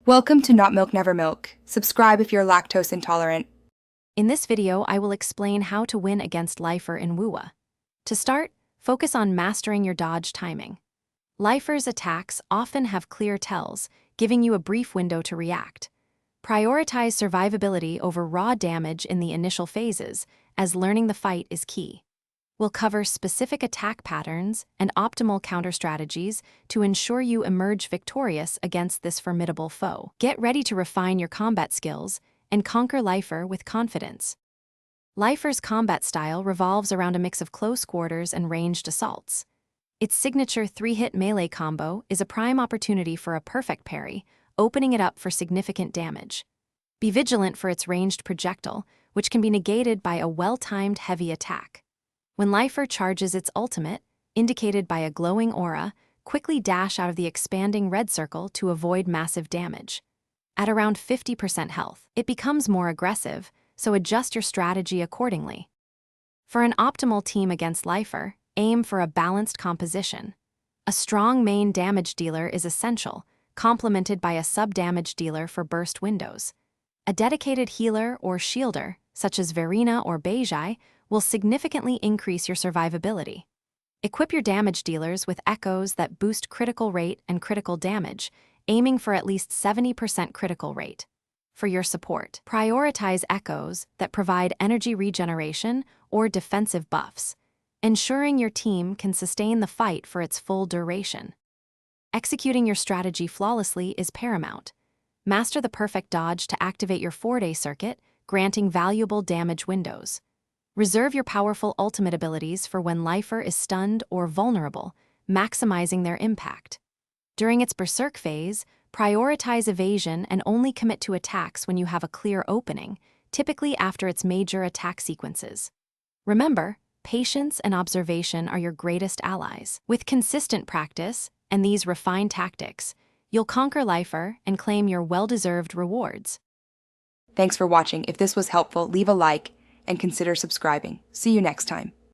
Welcome to Not Milk Never Milk. Subscribe if you're lactose intolerant. In this video, I will explain how to win against Lifer in WuWa. To start, focus on mastering your dodge timing. Lifer's attacks often have clear tells, giving you a brief window to react. Prioritize survivability over raw damage in the initial phases, as learning the fight is key. We'll cover specific attack patterns and optimal counter strategies to ensure you emerge victorious against this formidable foe. Get ready to refine your combat skills and conquer Lifer with confidence. Lifer's combat style revolves around a mix of close quarters and ranged assaults. Its signature 3-hit melee combo is a prime opportunity for a perfect parry, opening it up for significant damage. Be vigilant for its ranged projectile, which can be negated by a well-timed heavy attack. When Lifer charges its ultimate, indicated by a glowing aura, quickly dash out of the expanding red circle to avoid massive damage. At around 50% health, it becomes more aggressive, so adjust your strategy accordingly. For an optimal team against Lifer, aim for a balanced composition. A strong main damage dealer is essential, complemented by a sub-damage dealer for burst windows. A dedicated healer or shielder, such as Verena or Beijai, will significantly increase your survivability. Equip your damage dealers with echoes that boost critical rate and critical damage, aiming for at least 70% critical rate. For your support, prioritize echoes that provide energy regeneration or defensive buffs, ensuring your team can sustain the fight for its full duration. Executing your strategy flawlessly is paramount. Master the perfect dodge to activate your 4-day circuit, granting valuable damage windows. Reserve your powerful ultimate abilities for when Lifer is stunned or vulnerable, maximizing their impact. During its berserk phase, prioritize evasion and only commit to attacks when you have a clear opening, typically after its major attack sequences. Remember, patience and observation are your greatest allies. With consistent practice and these refined tactics, you'll conquer Lifer and claim your well-deserved rewards. Thanks for watching. If this was helpful, leave a like and consider subscribing. See you next time.